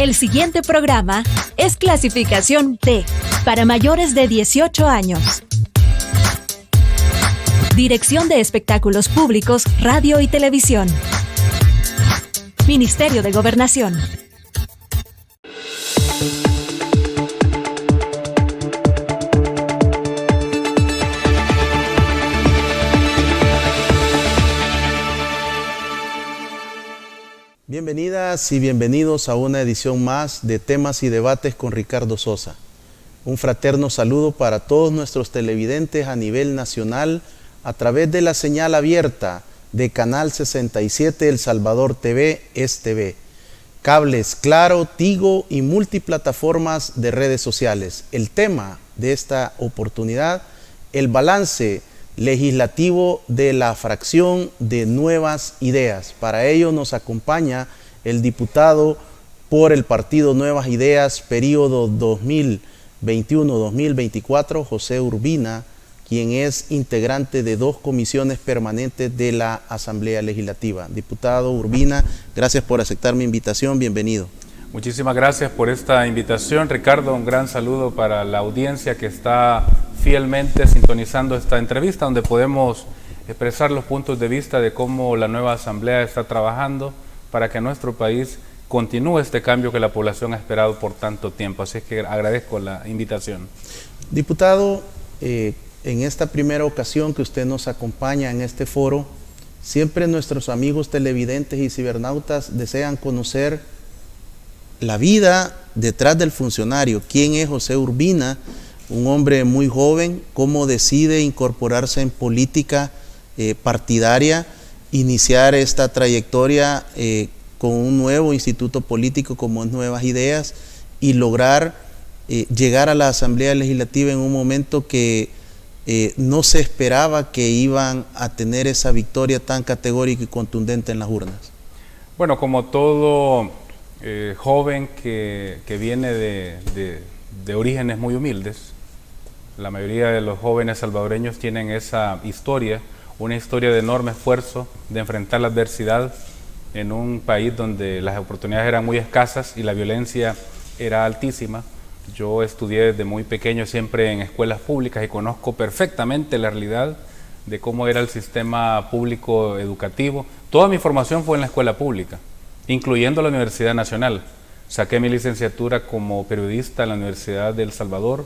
El siguiente programa es clasificación T, para mayores de 18 años. Dirección de Espectáculos Públicos, Radio y Televisión. Ministerio de Gobernación. Bienvenidas y bienvenidos a una edición más de Temas y Debates con Ricardo Sosa. Un fraterno saludo para todos nuestros televidentes a nivel nacional a través de la señal abierta de Canal 67 El Salvador TV, TV, cables Claro, Tigo y multiplataformas de redes sociales. El tema de esta oportunidad, el balance legislativo de la fracción de Nuevas Ideas. Para ello nos acompaña el diputado por el partido Nuevas Ideas, periodo 2021-2024, José Urbina, quien es integrante de 2 comisiones permanentes de la Asamblea Legislativa. Diputado Urbina, gracias por aceptar mi invitación, bienvenido. Muchísimas gracias por esta invitación, Ricardo. Un gran saludo para la audiencia que está fielmente sintonizando esta entrevista, donde podemos expresar los puntos de vista de cómo la nueva Asamblea está trabajando para que nuestro país continúe este cambio que la población ha esperado por tanto tiempo. Así es que agradezco la invitación. Diputado, en esta primera ocasión que usted nos acompaña en este foro, siempre nuestros amigos televidentes y cibernautas desean conocer la vida detrás del funcionario. ¿Quién es José Urbina? Un hombre muy joven, cómo decide incorporarse en política partidaria, iniciar esta trayectoria con un nuevo instituto político como es Nuevas Ideas y lograr llegar a la Asamblea Legislativa en un momento que no se esperaba que iban a tener esa victoria tan categórica y contundente en las urnas. Bueno, como todo joven que viene de orígenes muy humildes, la mayoría de los jóvenes salvadoreños tienen esa historia, una historia de enorme esfuerzo, de enfrentar la adversidad en un país donde las oportunidades eran muy escasas y la violencia era altísima. Yo estudié desde muy pequeño siempre en escuelas públicas y conozco perfectamente la realidad de cómo era el sistema público educativo. Toda mi formación fue en la escuela pública, incluyendo la Universidad Nacional. Saqué mi licenciatura como periodista en la Universidad de El Salvador,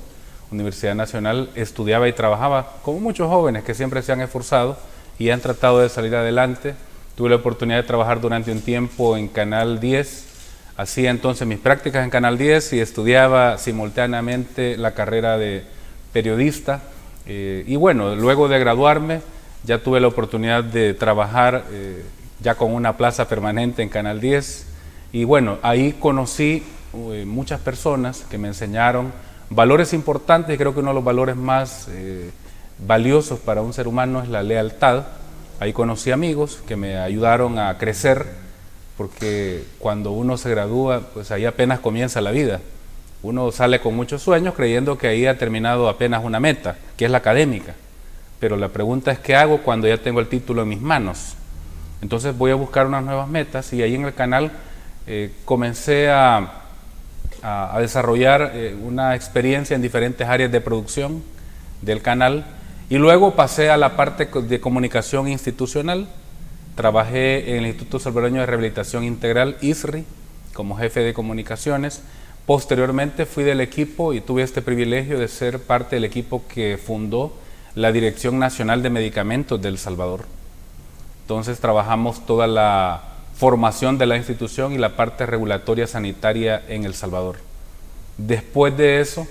Universidad Nacional. Estudiaba y trabajaba como muchos jóvenes que siempre se han esforzado y han tratado de salir adelante. Tuve la oportunidad de trabajar durante un tiempo en Canal 10, hacía entonces mis prácticas en Canal 10 y estudiaba simultáneamente la carrera de periodista. Y bueno, luego de graduarme ya tuve la oportunidad de trabajar ya con una plaza permanente en Canal 10. Y bueno, ahí conocí muchas personas que me enseñaron valores importantes, y creo que uno de los valores más valiosos para un ser humano es la lealtad. Ahí conocí amigos que me ayudaron a crecer, porque cuando uno se gradúa, pues ahí apenas comienza la vida. Uno sale con muchos sueños creyendo que ahí ha terminado apenas una meta, que es la académica. Pero la pregunta es, ¿qué hago cuando ya tengo el título en mis manos? Entonces voy a buscar unas nuevas metas y ahí en el canal comencé a desarrollar una experiencia en diferentes áreas de producción del canal y luego pasé a la parte de comunicación institucional. Trabajé en el Instituto Salvadoreño de Rehabilitación Integral, ISRI, como jefe de comunicaciones. Posteriormente fui del equipo y tuve este privilegio de ser parte del equipo que fundó la Dirección Nacional de Medicamentos de El Salvador. Entonces trabajamos toda la formación de la institución y la parte regulatoria sanitaria en El Salvador. Después de eso,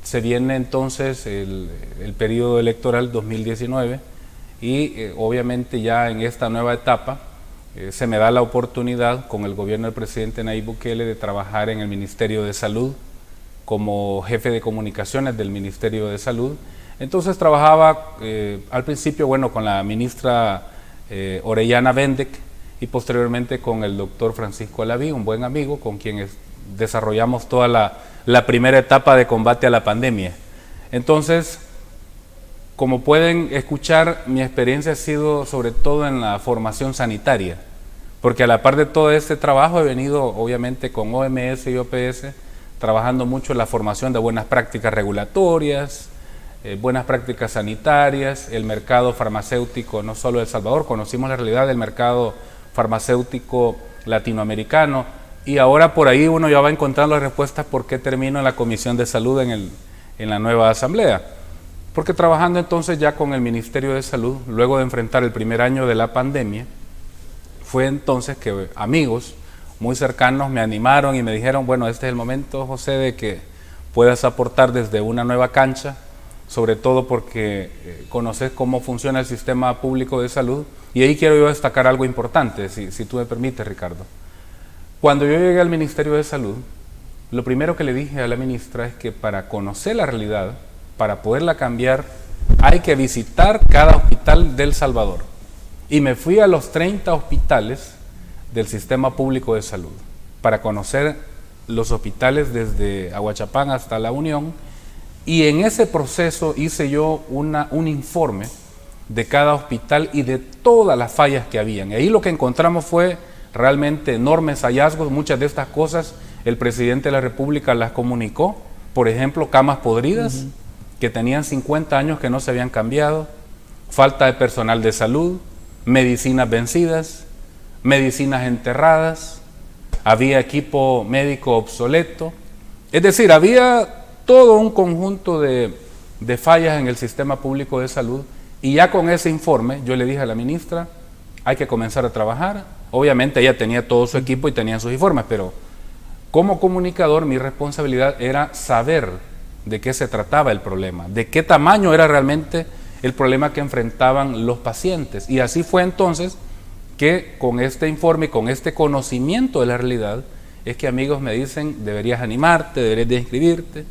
se viene entonces el periodo electoral 2019 y obviamente ya en esta nueva etapa se me da la oportunidad con el gobierno del presidente Nayib Bukele de trabajar en el Ministerio de Salud como jefe de comunicaciones del Ministerio de Salud. Entonces trabajaba al principio, bueno, con la ministra Orellana Bendek y posteriormente con el doctor Francisco Alaví, un buen amigo con quien desarrollamos toda la primera etapa de combate a la pandemia. Entonces, como pueden escuchar, mi experiencia ha sido sobre todo en la formación sanitaria, porque a la par de todo este trabajo he venido obviamente con OMS y OPS trabajando mucho en la formación de buenas prácticas regulatorias, buenas prácticas sanitarias, el mercado farmacéutico, no solo de El Salvador, conocimos la realidad del mercado farmacéutico latinoamericano, y ahora por ahí uno ya va encontrando las respuestas por qué termino en la Comisión de Salud en la nueva Asamblea. Porque trabajando entonces ya con el Ministerio de Salud, luego de enfrentar el primer año de la pandemia, fue entonces que amigos muy cercanos me animaron y me dijeron, bueno, este es el momento, José, de que puedas aportar desde una nueva cancha, sobre todo porque conoces cómo funciona el sistema público de salud, y ahí quiero yo destacar algo importante, si tú me permites, Ricardo. Cuando yo llegué al Ministerio de Salud, lo primero que le dije a la ministra es que para conocer la realidad, para poderla cambiar, hay que visitar cada hospital de El Salvador. Y me fui a los 30 hospitales del sistema público de salud para conocer los hospitales desde Aguachapán hasta La Unión, y en ese proceso hice yo un informe de cada hospital y de todas las fallas que habían. Y ahí lo que encontramos fue realmente enormes hallazgos. Muchas de estas cosas el presidente de la República las comunicó, por ejemplo, camas podridas que tenían 50 años que no se habían cambiado, falta de personal de salud, medicinas vencidas, medicinas enterradas, había equipo médico obsoleto, es decir, había todo un conjunto de fallas en el sistema público de salud, y ya con ese informe yo le dije a la ministra, hay que comenzar a trabajar. Obviamente ella tenía todo su equipo y tenía sus informes, pero como comunicador mi responsabilidad era saber de qué se trataba el problema, de qué tamaño era realmente el problema que enfrentaban los pacientes. Y así fue entonces que con este informe y con este conocimiento de la realidad es que amigos me dicen, deberías animarte, deberías de inscribirte.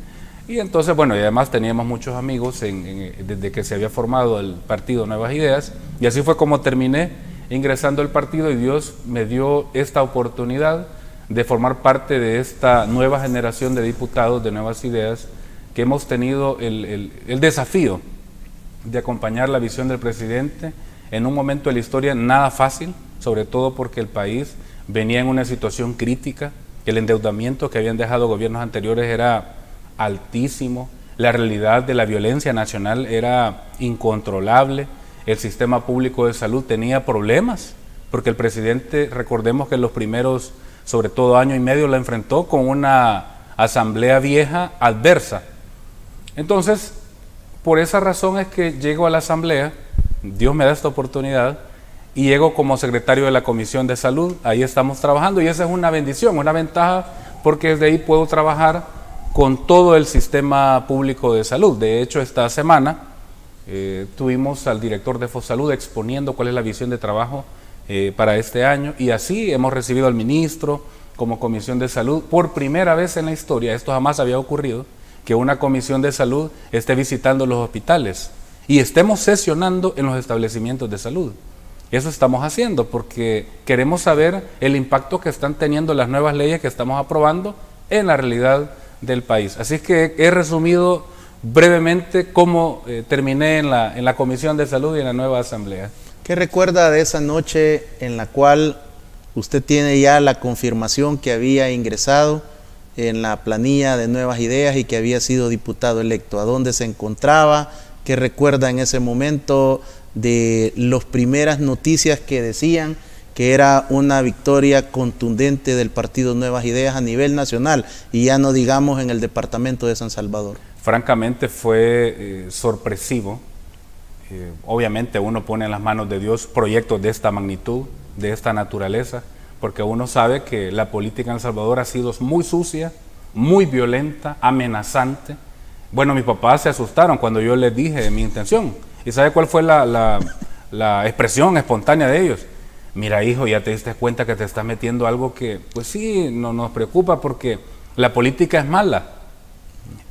Y entonces, bueno, y además teníamos muchos amigos desde que se había formado el partido Nuevas Ideas, y así fue como terminé ingresando al partido, y Dios me dio esta oportunidad de formar parte de esta nueva generación de diputados de Nuevas Ideas, que hemos tenido el desafío de acompañar la visión del presidente en un momento de la historia nada fácil, sobre todo porque el país venía en una situación crítica, el endeudamiento que habían dejado gobiernos anteriores era altísimo, la realidad de la violencia nacional era incontrolable, el sistema público de salud tenía problemas, porque el presidente, recordemos que en los primeros, sobre todo año y medio, la enfrentó con una asamblea vieja adversa. Entonces, por esa razón es que llego a la asamblea, Dios me da esta oportunidad, y llego como secretario de la Comisión de Salud. Ahí estamos trabajando, y esa es una bendición, una ventaja, porque desde ahí puedo trabajar con todo el sistema público de salud. De hecho, esta semana tuvimos al director de Fosalud exponiendo cuál es la visión de trabajo para este año, y así hemos recibido al ministro como Comisión de Salud. Por primera vez en la historia, esto jamás había ocurrido, que una Comisión de Salud esté visitando los hospitales y estemos sesionando en los establecimientos de salud. Eso estamos haciendo porque queremos saber el impacto que están teniendo las nuevas leyes que estamos aprobando en la realidad del país. Así que he resumido brevemente cómo terminé en la Comisión de Salud y en la nueva Asamblea. ¿Qué recuerda de esa noche en la cual usted tiene ya la confirmación que había ingresado en la planilla de Nuevas Ideas y que había sido diputado electo? ¿A dónde se encontraba? ¿Qué recuerda en ese momento de las primeras noticias que decían que era una victoria contundente del partido Nuevas Ideas a nivel nacional, y ya no digamos en el departamento de San Salvador? Francamente fue sorpresivo. Obviamente uno pone en las manos de Dios proyectos de esta magnitud, de esta naturaleza, porque uno sabe que la política en El Salvador ha sido muy sucia, muy violenta, amenazante. Bueno, mis papás se asustaron cuando yo les dije mi intención. ¿Y sabe cuál fue la expresión espontánea de ellos? Mira, hijo, ya te diste cuenta que te estás metiendo algo que, pues sí, no nos preocupa porque la política es mala.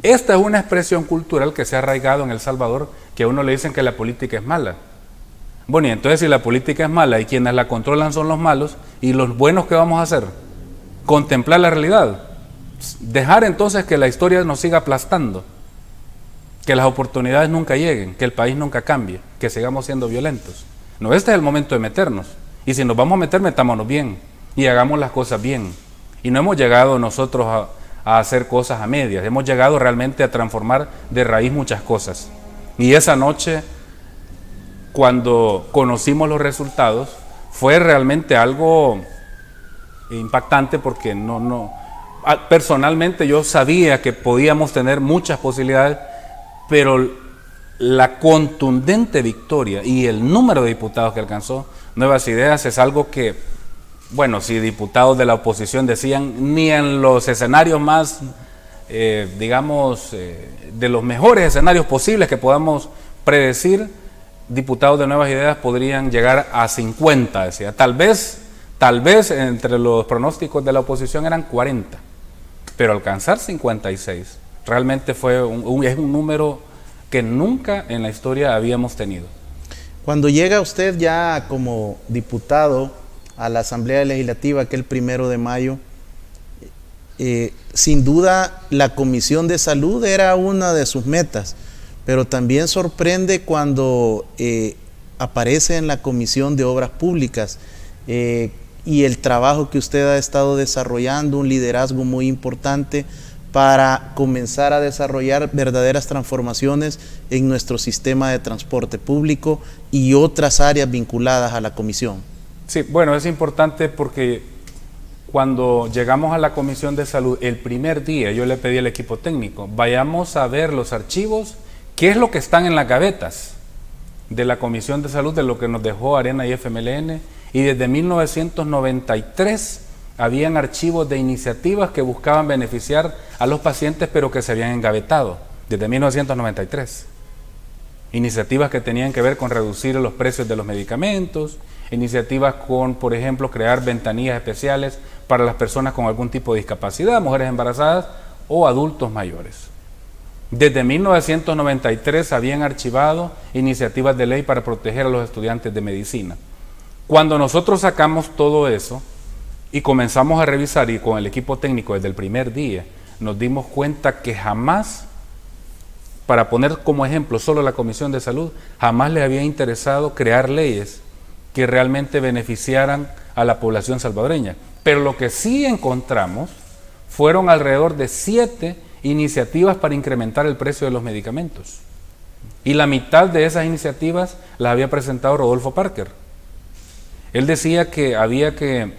Esta es una expresión cultural que se ha arraigado en El Salvador, que a uno le dicen que la política es mala. Bueno, y entonces si la política es mala y quienes la controlan son los malos, ¿y los buenos qué vamos a hacer? Contemplar la realidad. Dejar entonces que la historia nos siga aplastando, que las oportunidades nunca lleguen, que el país nunca cambie, que sigamos siendo violentos. No, este es el momento de meternos. Y si nos vamos a meter, metámonos bien y hagamos las cosas bien. Y no hemos llegado nosotros a hacer cosas a medias, hemos llegado realmente a transformar de raíz muchas cosas. Y esa noche, cuando conocimos los resultados, fue realmente algo impactante porque personalmente yo sabía que podíamos tener muchas posibilidades, pero la contundente victoria y el número de diputados que alcanzó Nuevas Ideas es algo que, bueno, si diputados de la oposición decían, ni en los escenarios más, de los mejores escenarios posibles que podamos predecir, diputados de Nuevas Ideas podrían llegar a 50, decía. Tal vez entre los pronósticos de la oposición eran 40, pero alcanzar 56 realmente es un número que nunca en la historia habíamos tenido. Cuando llega usted ya como diputado a la Asamblea Legislativa aquel 1 de mayo, sin duda la Comisión de Salud era una de sus metas, pero también sorprende cuando aparece en la Comisión de Obras Públicas y el trabajo que usted ha estado desarrollando, un liderazgo muy importante para comenzar a desarrollar verdaderas transformaciones en nuestro sistema de transporte público y otras áreas vinculadas a la comisión. Sí, bueno, es importante porque cuando llegamos a la Comisión de Salud, el primer día yo le pedí al equipo técnico, vayamos a ver los archivos, qué es lo que están en las gavetas de la Comisión de Salud, de lo que nos dejó Arena y FMLN, y desde 1993 habían archivos de iniciativas que buscaban beneficiar a los pacientes, pero que se habían engavetado desde 1993. Iniciativas que tenían que ver con reducir los precios de los medicamentos, iniciativas con, por ejemplo, crear ventanillas especiales para las personas con algún tipo de discapacidad, mujeres embarazadas o adultos mayores. Desde 1993 habían archivado iniciativas de ley para proteger a los estudiantes de medicina. Cuando nosotros sacamos todo eso y comenzamos a revisar, y con el equipo técnico desde el primer día, nos dimos cuenta que jamás, para poner como ejemplo solo la Comisión de Salud, jamás les había interesado crear leyes que realmente beneficiaran a la población salvadoreña. Pero lo que sí encontramos fueron alrededor de 7 iniciativas para incrementar el precio de los medicamentos. Y la mitad de esas iniciativas las había presentado Rodolfo Parker. Él decía que había que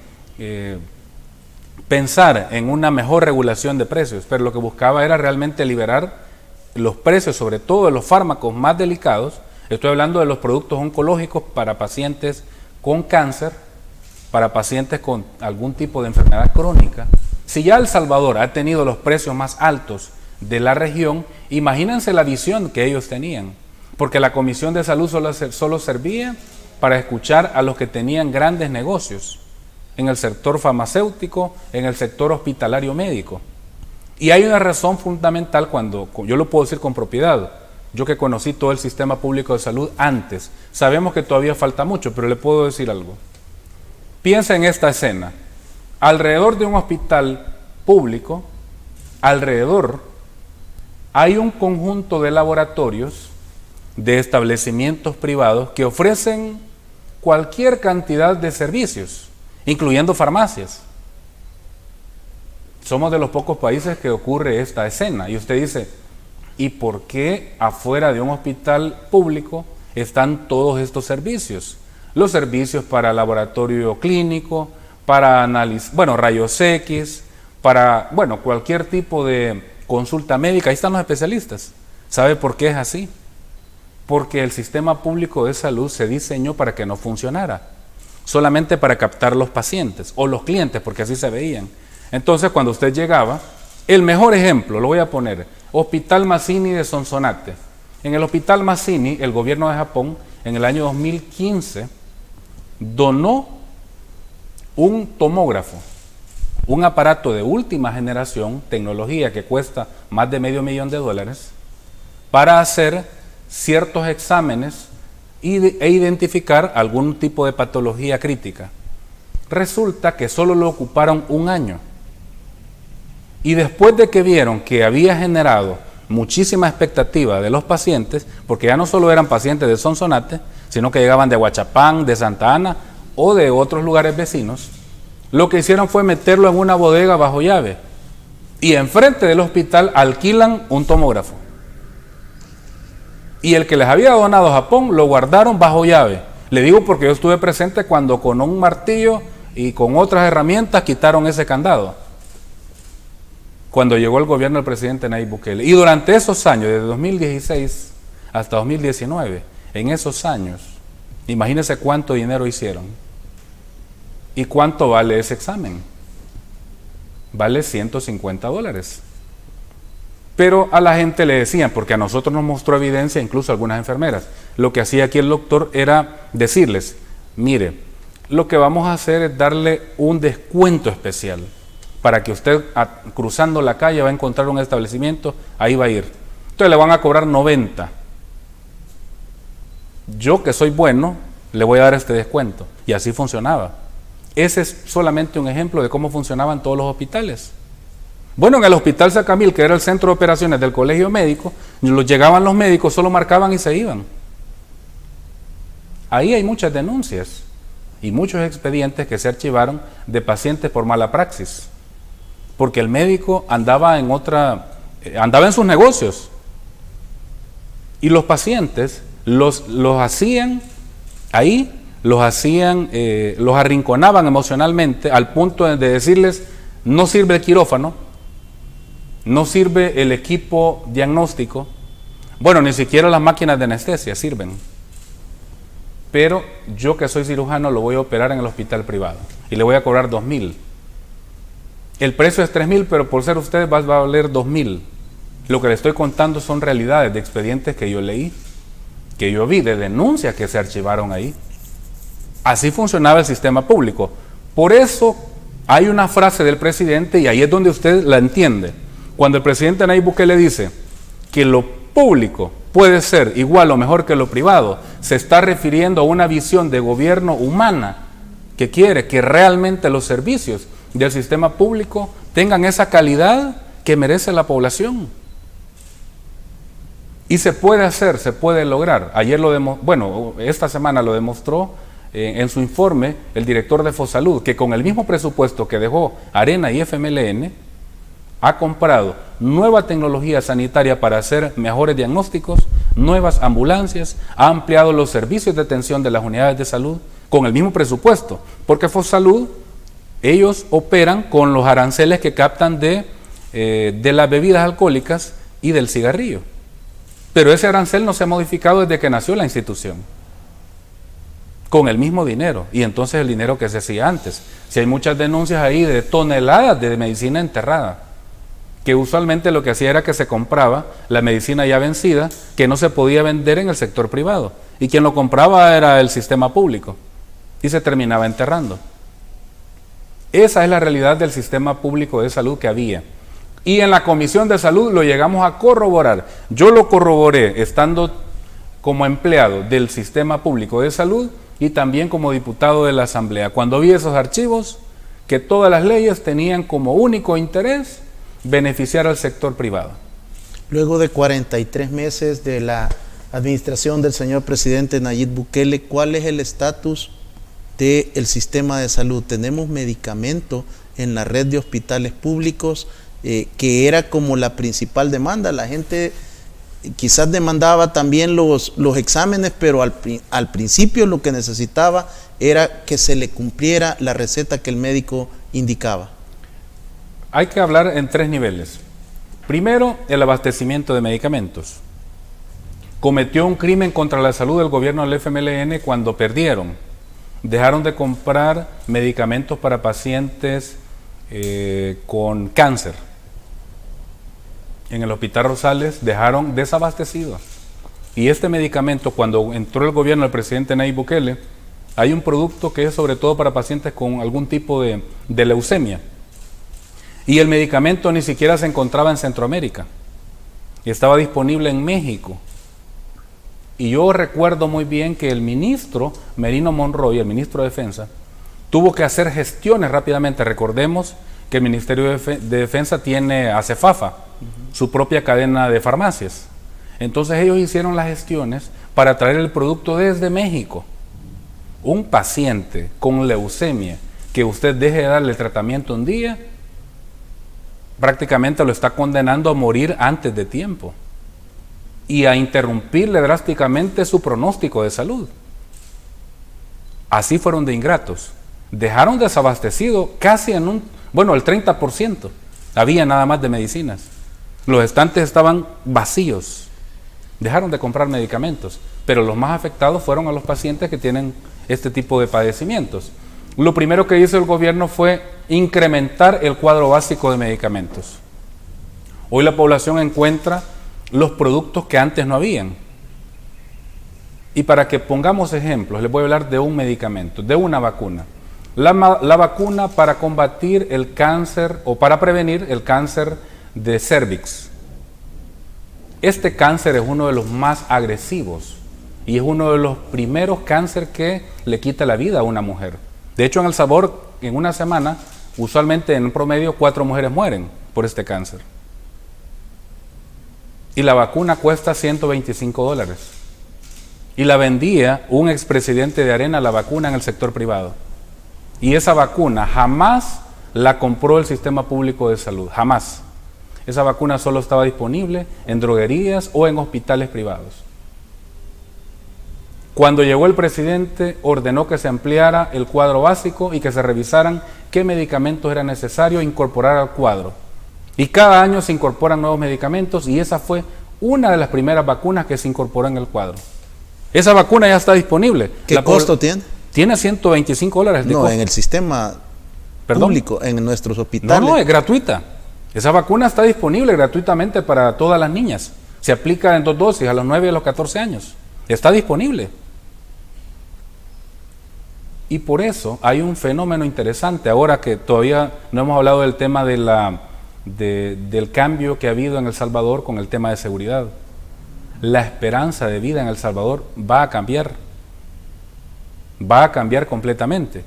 pensar en una mejor regulación de precios, pero lo que buscaba era realmente liberar los precios, sobre todo de los fármacos más delicados. Estoy hablando de los productos oncológicos para pacientes con cáncer, para pacientes con algún tipo de enfermedad crónica. Si ya El Salvador ha tenido los precios más altos de la región, imagínense la visión que ellos tenían, porque la Comisión de Salud solo servía para escuchar a los que tenían grandes negocios en el sector farmacéutico, en el sector hospitalario médico. Y hay una razón fundamental, cuando yo lo puedo decir con propiedad, yo que conocí todo el sistema público de salud antes, sabemos que todavía falta mucho, pero le puedo decir algo. Piensa en esta escena, alrededor de un hospital público, alrededor hay un conjunto de laboratorios, de establecimientos privados que ofrecen cualquier cantidad de servicios, incluyendo farmacias. Somos de los pocos países que ocurre esta escena. Y usted dice, ¿y por qué afuera de un hospital público están todos estos servicios? Los servicios para laboratorio clínico, para análisis, rayos X, para, cualquier tipo de consulta médica. Ahí están los especialistas. ¿Sabe por qué es así? Porque el sistema público de salud se diseñó para que no funcionara, solamente para captar los pacientes o los clientes, porque así se veían. Entonces, cuando usted llegaba, el mejor ejemplo, lo voy a poner, Hospital Mazzini de Sonsonate. En el Hospital Mazzini, el gobierno de Japón, en el año 2015, donó un tomógrafo, un aparato de última generación, tecnología que cuesta más de $500,000, para hacer ciertos exámenes e identificar algún tipo de patología crítica. Resulta que solo lo ocuparon un año. Y después de que vieron que había generado muchísima expectativa de los pacientes, porque ya no solo eran pacientes de Sonsonate, sino que llegaban de Huachapán, de Santa Ana o de otros lugares vecinos, lo que hicieron fue meterlo en una bodega bajo llave y enfrente del hospital alquilan un tomógrafo. Y el que les había donado a Japón lo guardaron bajo llave. Le digo porque yo estuve presente cuando con un martillo y con otras herramientas quitaron ese candado, cuando llegó el gobierno del presidente Nayib Bukele. Y durante esos años, desde 2016 hasta 2019, en esos años, imagínense cuánto dinero hicieron. ¿Y cuánto vale ese examen? Vale $150. Pero a la gente le decían, porque a nosotros nos mostró evidencia, incluso algunas enfermeras, lo que hacía aquí el doctor era decirles, mire, lo que vamos a hacer es darle un descuento especial para que usted cruzando la calle va a encontrar un establecimiento, ahí va a ir. Entonces le van a cobrar 90. Yo que soy bueno, le voy a dar este descuento. Y así funcionaba. Ese es solamente un ejemplo de cómo funcionaban todos los hospitales. Bueno, en el Hospital Sacamil, que era el centro de operaciones del colegio médico, llegaban los médicos, solo marcaban y se iban. Ahí hay muchas denuncias y muchos expedientes que se archivaron de pacientes por mala praxis, porque el médico andaba en sus negocios y los pacientes los hacían ahí, los arrinconaban emocionalmente al punto de decirles, no sirve el quirófano, no sirve el equipo diagnóstico, bueno, ni siquiera las máquinas de anestesia sirven, pero yo que soy cirujano lo voy a operar en el hospital privado y le voy a cobrar 2,000. El precio es 3,000, pero por ser usted va a valer 2,000. Lo que le estoy contando son realidades de expedientes que yo leí, que yo vi, de denuncias que se archivaron ahí. Así funcionaba el sistema público. Por eso hay una frase del presidente, y ahí es donde usted la entiende. Cuando el presidente Nayib Bukele dice que lo público puede ser igual o mejor que lo privado, se está refiriendo a una visión de gobierno humana que quiere que realmente los servicios del sistema público tengan esa calidad que merece la población. Y se puede hacer, se puede lograr. Ayer esta semana lo demostró en su informe el director de Fosalud, que con el mismo presupuesto que dejó Arena y FMLN, ha comprado nueva tecnología sanitaria para hacer mejores diagnósticos, nuevas ambulancias, ha ampliado los servicios de atención de las unidades de salud con el mismo presupuesto, porque Fosalud, ellos operan con los aranceles que captan de las bebidas alcohólicas y del cigarrillo. Pero ese arancel no se ha modificado desde que nació la institución, con el mismo dinero, y entonces el dinero que se hacía antes. Si hay muchas denuncias ahí de toneladas de medicina enterrada, que usualmente lo que hacía era que se compraba la medicina ya vencida, que no se podía vender en el sector privado, y quien lo compraba era el sistema público, y se terminaba enterrando. Esa es la realidad del sistema público de salud que había. Y en la Comisión de Salud lo llegamos a corroborar. Yo lo corroboré estando como empleado del sistema público de salud y también como diputado de la Asamblea. Cuando vi esos archivos, que todas las leyes tenían como único interés beneficiar al sector privado. Luego de 43 meses de la administración del señor presidente Nayib Bukele, ¿cuál es el estatus del sistema de salud? Tenemos medicamento en la red de hospitales públicos, que era como la principal demanda. La gente quizás demandaba también los exámenes, pero al principio lo que necesitaba era que se le cumpliera la receta que el médico indicaba. Hay que hablar en 3 niveles. Primero, el abastecimiento de medicamentos. Cometió un crimen contra la salud del gobierno del FMLN cuando perdieron. Dejaron de comprar medicamentos para pacientes con cáncer. En el Hospital Rosales dejaron desabastecidos. Y este medicamento, cuando entró el gobierno del presidente Nayib Bukele, hay un producto que es sobre todo para pacientes con algún tipo de leucemia. Y el medicamento ni siquiera se encontraba en Centroamérica. Y estaba disponible en México. Y yo recuerdo muy bien que el ministro Merino Monroy, el ministro de Defensa, tuvo que hacer gestiones rápidamente. Recordemos que el Ministerio de Defensa tiene a Cefafa, su propia cadena de farmacias. Entonces ellos hicieron las gestiones para traer el producto desde México. un paciente con leucemia que usted deje de darle el tratamiento un día, prácticamente lo está condenando a morir antes de tiempo y a interrumpirle drásticamente su pronóstico de salud. Así fueron de ingratos. Dejaron desabastecido casi el 30%. Había nada más de medicinas. Los estantes estaban vacíos. Dejaron de comprar medicamentos, pero los más afectados fueron a los pacientes que tienen este tipo de padecimientos. Lo primero que hizo el gobierno fue incrementar el cuadro básico de medicamentos. Hoy la población encuentra los productos que antes no habían. Y para que pongamos ejemplos, les voy a hablar de un medicamento, de una vacuna. La vacuna para combatir el cáncer o para prevenir el cáncer de cervix. Este cáncer es uno de los más agresivos y es uno de los primeros cánceres que le quita la vida a una mujer. De hecho, en El Salvador, en una semana, usualmente en un promedio 4 mujeres mueren por este cáncer. Y la vacuna cuesta $125. Y la vendía un expresidente de Arena, la vacuna, en el sector privado. Y esa vacuna jamás la compró el sistema público de salud, jamás. Esa vacuna solo estaba disponible en droguerías o en hospitales privados. Cuando llegó el presidente, ordenó que se ampliara el cuadro básico y que se revisaran qué medicamentos era necesario incorporar al cuadro. Y cada año se incorporan nuevos medicamentos y esa fue una de las primeras vacunas que se incorporó en el cuadro. Esa vacuna ya está disponible. ¿Qué costo tiene? Tiene $125 de costo. En el sistema público, en nuestros hospitales. No, es gratuita. Esa vacuna está disponible gratuitamente para todas las niñas. Se aplica en 2 dosis, a los 9 y a los 14 años. Está disponible. Y por eso hay un fenómeno interesante, ahora que todavía no hemos hablado del tema del cambio que ha habido en El Salvador con el tema de seguridad. La esperanza de vida en El Salvador va a cambiar completamente,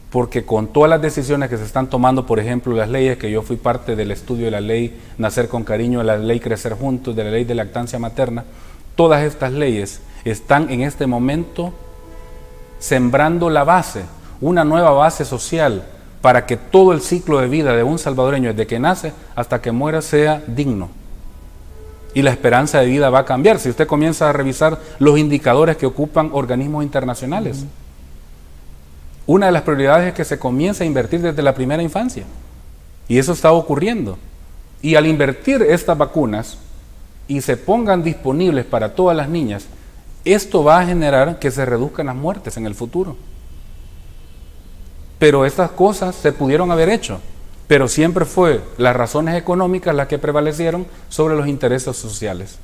porque con todas las decisiones que se están tomando, por ejemplo, las leyes, que yo fui parte del estudio de la ley Nacer con Cariño, de la ley Crecer Juntos, de la ley de lactancia materna, todas estas leyes están en este momento sembrando la base, una nueva base social, para que todo el ciclo de vida de un salvadoreño, desde que nace hasta que muera, sea digno. Y la esperanza de vida va a cambiar si usted comienza a revisar los indicadores que ocupan organismos internacionales. Una de las prioridades es que se comience a invertir desde la primera infancia. Y eso está ocurriendo. Y al invertir estas vacunas y se pongan disponibles para todas las niñas, esto va a generar que se reduzcan las muertes en el futuro. Pero estas cosas se pudieron haber hecho, pero siempre fue las razones económicas las que prevalecieron sobre los intereses sociales.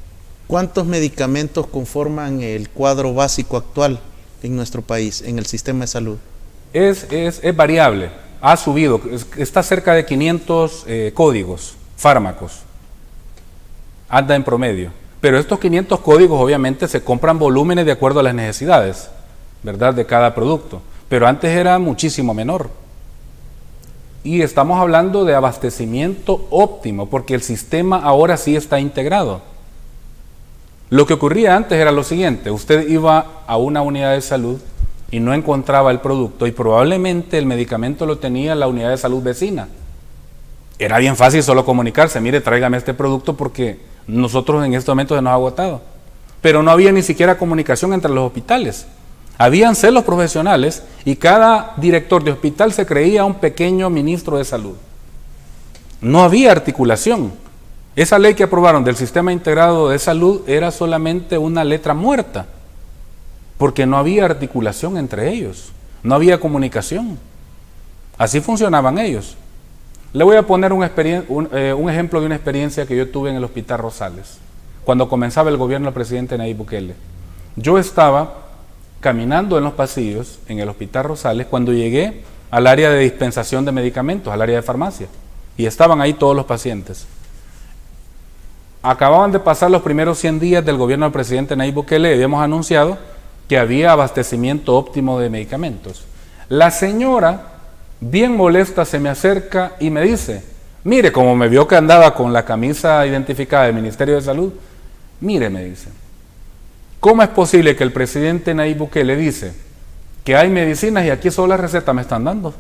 ¿Cuántos medicamentos conforman el cuadro básico actual en nuestro país, en el sistema de salud? Es variable, ha subido, está cerca de 500 códigos, fármacos, anda en promedio. Pero estos 500 códigos obviamente se compran volúmenes de acuerdo a las necesidades, ¿verdad?, de cada producto. Pero antes era muchísimo menor. Y estamos hablando de abastecimiento óptimo, porque el sistema ahora sí está integrado. Lo que ocurría antes era lo siguiente: usted iba a una unidad de salud y no encontraba el producto, y probablemente el medicamento lo tenía la unidad de salud vecina. Era bien fácil solo comunicarse: mire, tráigame este producto porque nosotros en este momento se nos ha agotado. Pero no había ni siquiera comunicación entre los hospitales. Habían celos profesionales y cada director de hospital se creía un pequeño ministro de salud. No había articulación. Esa ley que aprobaron del Sistema Integrado de Salud era solamente una letra muerta, porque no había articulación entre ellos, no había comunicación. Así funcionaban ellos. Le voy a poner un ejemplo de una experiencia que yo tuve en el Hospital Rosales, cuando comenzaba el gobierno del presidente Nayib Bukele. Yo estaba caminando en los pasillos en el Hospital Rosales cuando llegué al área de dispensación de medicamentos, al área de farmacia, y estaban ahí todos los pacientes. Acababan de pasar los primeros 100 días del gobierno del presidente Nayib Bukele y habíamos anunciado que había abastecimiento óptimo de medicamentos. La señora, bien molesta, se me acerca y me dice: mire, como me vio que andaba con la camisa identificada del Ministerio de Salud, mire, me dice, ¿cómo es posible que el presidente Nayib Bukele dice que hay medicinas y aquí solo la receta me están dando.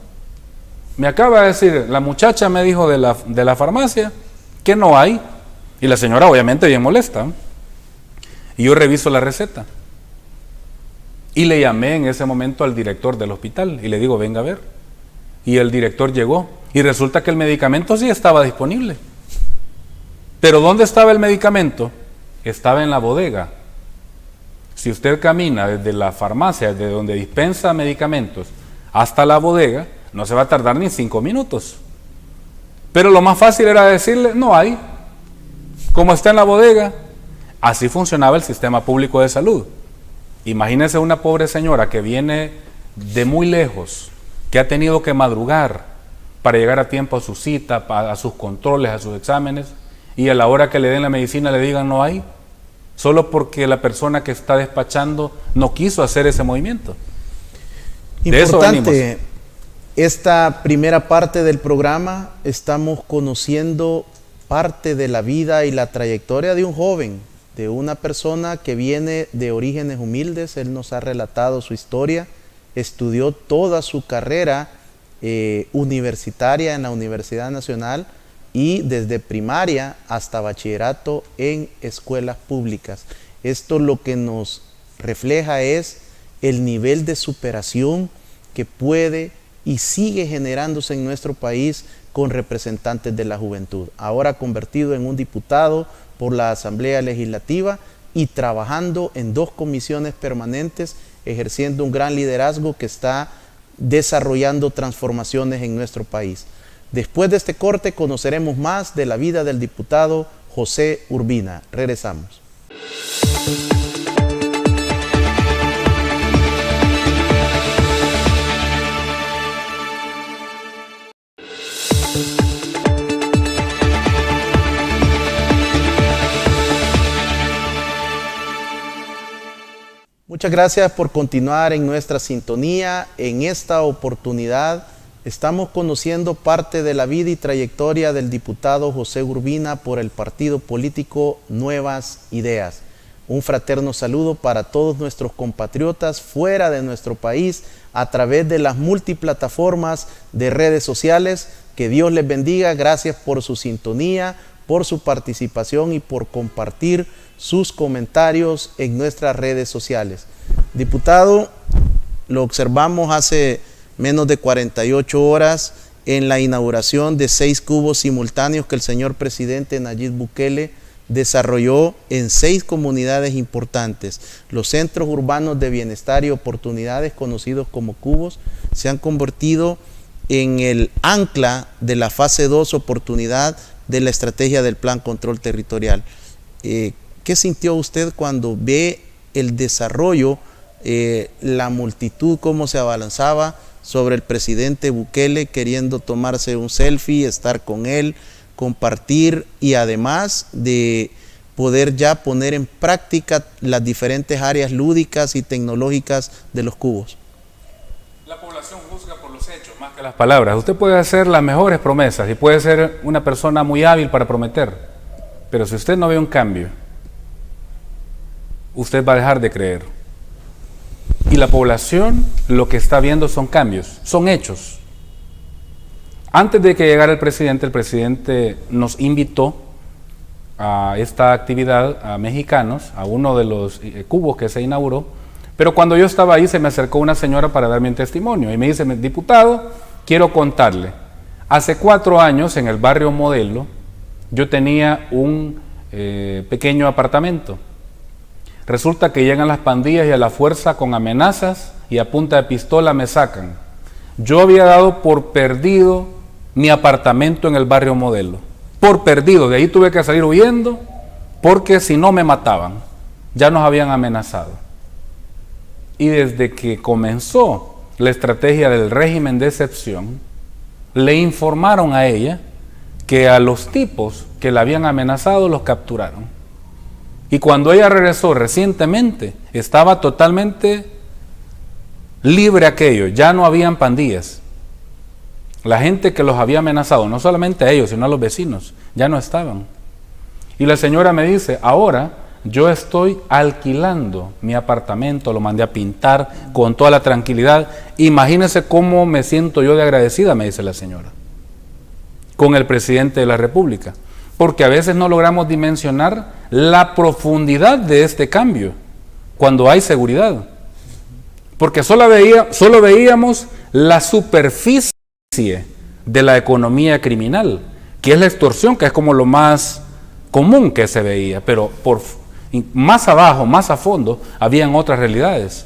Me acaba de decir, la muchacha me dijo de la farmacia que no hay, y la señora obviamente bien molesta. Y yo reviso la receta. Y le llamé en ese momento al director del hospital y le digo, venga a ver. Y el director llegó y resulta que el medicamento sí estaba disponible. Pero ¿dónde estaba el medicamento? Estaba en la bodega. Si usted camina desde la farmacia, desde donde dispensa medicamentos, hasta la bodega, no se va a tardar ni 5 minutos. Pero lo más fácil era decirle, no hay. Como está en la bodega. Así funcionaba el sistema público de salud. Imagínese una pobre señora que viene de muy lejos, que ha tenido que madrugar para llegar a tiempo a su cita, a sus controles, a sus exámenes, y a la hora que le den la medicina le digan no hay, solo porque la persona que está despachando no quiso hacer ese movimiento. Importante, esta primera parte del programa estamos conociendo parte de la vida y la trayectoria de un joven, de una persona que viene de orígenes humildes. Él nos ha relatado su historia, estudió toda su carrera universitaria en la Universidad Nacional y desde primaria hasta bachillerato en escuelas públicas. Esto lo que nos refleja es el nivel de superación que puede y sigue generándose en nuestro país con representantes de la juventud. Ahora convertido en un diputado por la Asamblea Legislativa y trabajando en 2 comisiones permanentes, ejerciendo un gran liderazgo que está desarrollando transformaciones en nuestro país. Después de este corte conoceremos más de la vida del diputado José Urbina. Regresamos. Muchas gracias por continuar en nuestra sintonía. En esta oportunidad estamos conociendo parte de la vida y trayectoria del diputado José Urbina por el partido político Nuevas Ideas. Un fraterno saludo para todos nuestros compatriotas fuera de nuestro país a través de las multiplataformas de redes sociales. Que Dios les bendiga. Gracias por su sintonía, por su participación y por compartir sus comentarios en nuestras redes sociales. Diputado, lo observamos hace menos de 48 horas en la inauguración de 6 cubos simultáneos que el señor presidente Nayib Bukele desarrolló en 6 comunidades importantes. Los centros urbanos de bienestar y oportunidades, conocidos como cubos, se han convertido en el ancla de la fase 2 oportunidad de la estrategia del Plan Control Territorial. ¿Qué sintió usted cuando ve el desarrollo, la multitud, cómo se abalanzaba sobre el presidente Bukele, queriendo tomarse un selfie, estar con él, compartir y además de poder ya poner en práctica las diferentes áreas lúdicas y tecnológicas de los cubos? La población juzga por los hechos más que las palabras. Usted puede hacer las mejores promesas y puede ser una persona muy hábil para prometer, pero si usted no ve un cambio, usted va a dejar de creer. Y la población lo que está viendo son cambios, son hechos. Antes de que llegara el presidente nos invitó a esta actividad a mexicanos, a uno de los cubos que se inauguró, pero cuando yo estaba ahí se me acercó una señora para darme un testimonio y me dice, diputado, quiero contarle, hace 4 años en el barrio Modelo yo tenía un pequeño apartamento. Resulta que llegan las pandillas y a la fuerza con amenazas y a punta de pistola me sacan. Yo había dado por perdido mi apartamento en el barrio Modelo. Por perdido, de ahí tuve que salir huyendo porque si no me mataban. Ya nos habían amenazado. Y desde que comenzó la estrategia del régimen de excepción, le informaron a ella que a los tipos que la habían amenazado los capturaron. Y cuando ella regresó recientemente, estaba totalmente libre aquello, ya no habían pandillas. La gente que los había amenazado, no solamente a ellos, sino a los vecinos, ya no estaban. Y la señora me dice, ahora yo estoy alquilando mi apartamento, lo mandé a pintar con toda la tranquilidad. Imagínense cómo me siento yo de agradecida, me dice la señora, con el presidente de la República, porque a veces no logramos dimensionar la profundidad de este cambio cuando hay seguridad, porque solo veíamos la superficie de la economía criminal, que es la extorsión, que es como lo más común que se veía, pero más abajo, más a fondo, habían otras realidades.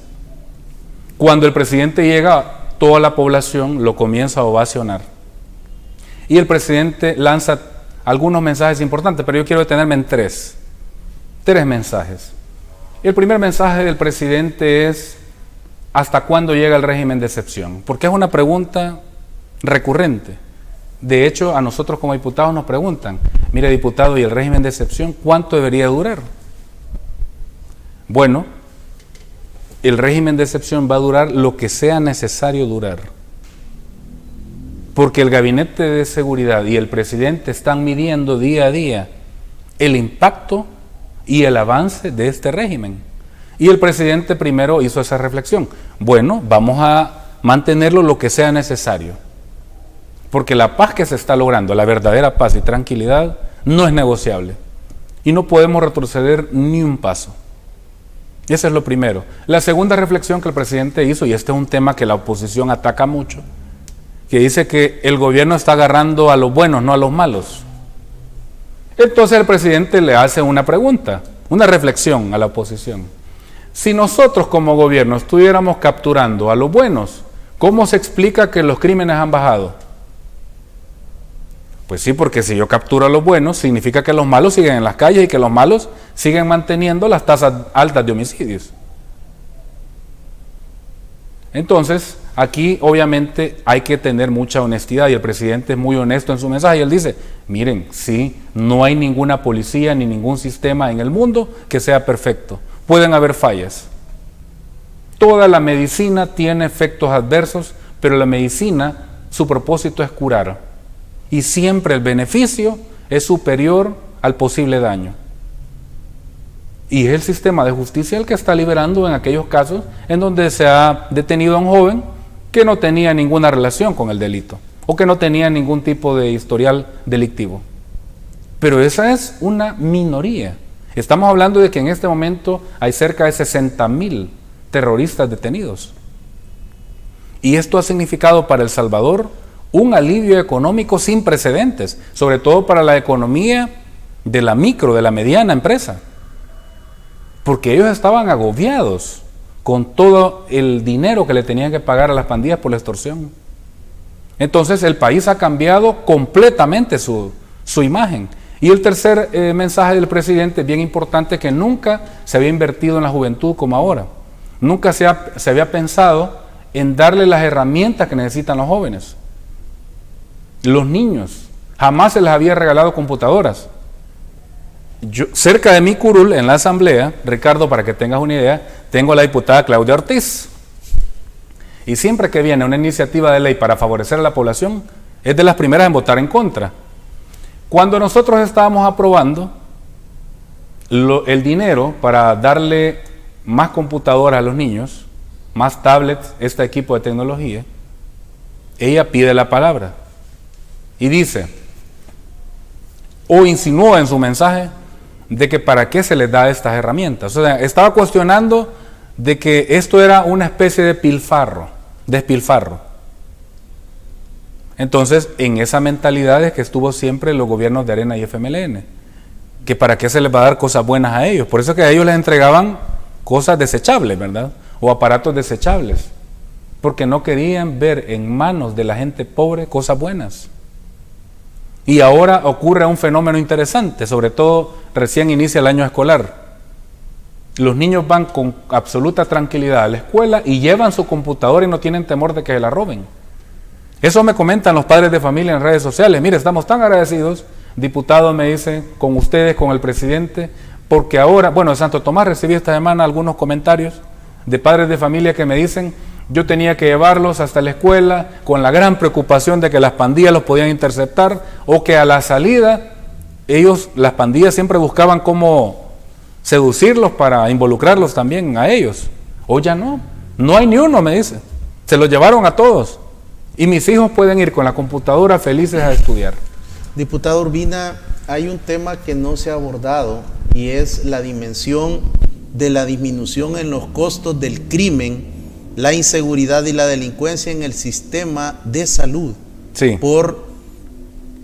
Cuando el presidente llega, toda la población lo comienza a ovacionar. Y el presidente lanza algunos mensajes importantes, pero yo quiero detenerme en tres mensajes. El primer mensaje del presidente es: ¿hasta cuándo llega el régimen de excepción? Porque es una pregunta recurrente. De hecho, a nosotros como diputados nos preguntan: mire, diputado, ¿y el régimen de excepción cuánto debería durar? Bueno, el régimen de excepción va a durar lo que sea necesario durar, porque el Gabinete de Seguridad y el presidente están midiendo día a día el impacto y el avance de este régimen. Y el presidente primero hizo esa reflexión: bueno, vamos a mantenerlo lo que sea necesario, porque la paz que se está logrando, la verdadera paz y tranquilidad, no es negociable y no podemos retroceder ni un paso. Eso es lo primero. La segunda reflexión que el presidente hizo, y este es un tema que la oposición ataca mucho, que dice que el gobierno está agarrando a los buenos, no a los malos. Entonces el presidente le hace una pregunta, una reflexión a la oposición. Si nosotros como gobierno estuviéramos capturando a los buenos, ¿cómo se explica que los crímenes han bajado? Pues sí, porque si yo capturo a los buenos, significa que los malos siguen en las calles y que los malos siguen manteniendo las tasas altas de homicidios. Entonces, aquí obviamente hay que tener mucha honestidad, y el presidente es muy honesto en su mensaje, y él dice: miren, sí, no hay ninguna policía ni ningún sistema en el mundo que sea perfecto, pueden haber fallas. Toda la medicina tiene efectos adversos, pero la medicina, su propósito es curar, y siempre el beneficio es superior al posible daño. Y es el sistema de justicia el que está liberando en aquellos casos en donde se ha detenido a un joven que no tenía ninguna relación con el delito o que no tenía ningún tipo de historial delictivo. Pero esa es una minoría. Estamos hablando de que en este momento hay cerca de 60,000 terroristas detenidos. Y esto ha significado para El Salvador un alivio económico sin precedentes, sobre todo para la economía de la micro, de la mediana empresa, porque ellos estaban agobiados con todo el dinero que le tenían que pagar a las pandillas por la extorsión. Entonces el país ha cambiado completamente su imagen. Y el tercer mensaje del presidente, bien importante, que nunca se había invertido en la juventud como ahora. Nunca se había pensado en darle las herramientas que necesitan los jóvenes. Los niños, jamás se les había regalado computadoras. Cerca de mi curul, en la asamblea, Ricardo, para que tengas una idea, tengo a la diputada Claudia Ortiz. Y siempre que viene una iniciativa de ley para favorecer a la población, es de las primeras en votar en contra. Cuando nosotros estábamos aprobando el dinero para darle más computadoras a los niños, más tablets, este equipo de tecnología, ella pide la palabra y dice, o insinuó en su mensaje, de que para qué se les da estas herramientas. O sea, estaba cuestionando de que esto era una especie de despilfarro. Entonces, en esa mentalidad es que estuvo siempre los gobiernos de Arena y FMLN, que para qué se les va a dar cosas buenas a ellos. Por eso que a ellos les entregaban cosas desechables, ¿verdad? O aparatos desechables, porque no querían ver en manos de la gente pobre cosas buenas. Y ahora ocurre un fenómeno interesante, sobre todo recién inicia el año escolar. Los niños van con absoluta tranquilidad a la escuela y llevan su computadora y no tienen temor de que se la roben. Eso me comentan los padres de familia en redes sociales. Mire, estamos tan agradecidos, diputado, me dice, con ustedes, con el presidente, porque ahora, bueno, de Santo Tomás recibí esta semana algunos comentarios de padres de familia que me dicen: yo tenía que llevarlos hasta la escuela con la gran preocupación de que las pandillas los podían interceptar, o que a la salida, las pandillas siempre buscaban cómo seducirlos para involucrarlos también a ellos. Hoy ya no, no hay ni uno, me dice. Se los llevaron a todos. Y mis hijos pueden ir con la computadora felices a estudiar. Diputado Urbina, hay un tema que no se ha abordado y es la dimensión de la disminución en los costos del crimen, la inseguridad y la delincuencia en el sistema de salud. Sí. Por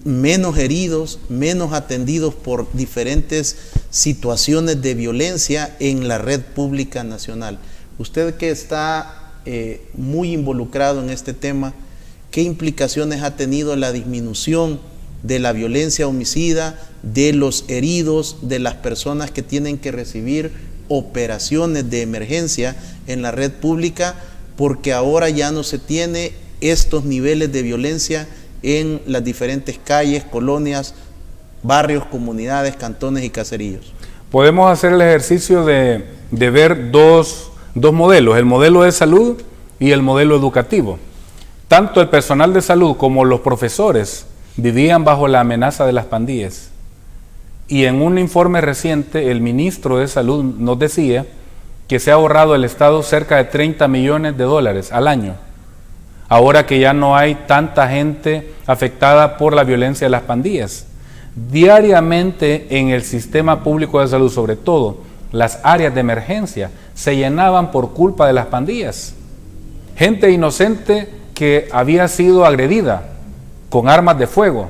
menos heridos, menos atendidos por diferentes situaciones de violencia en la red pública nacional. Usted que está muy involucrado en este tema, ¿qué implicaciones ha tenido la disminución de la violencia homicida, de los heridos, de las personas que tienen que recibir operaciones de emergencia en la red pública, porque ahora ya no se tiene estos niveles de violencia en las diferentes calles, colonias, barrios, comunidades, cantones y caseríos? Podemos hacer el ejercicio de ver dos modelos, el modelo de salud y el modelo educativo. Tanto el personal de salud como los profesores vivían bajo la amenaza de las pandillas. Y en un informe reciente, el ministro de Salud nos decía que se ha ahorrado el Estado cerca de 30 millones de dólares al año, ahora que ya no hay tanta gente afectada por la violencia de las pandillas. Diariamente en el sistema público de salud, sobre todo las áreas de emergencia, se llenaban por culpa de las pandillas. Gente inocente que había sido agredida con armas de fuego.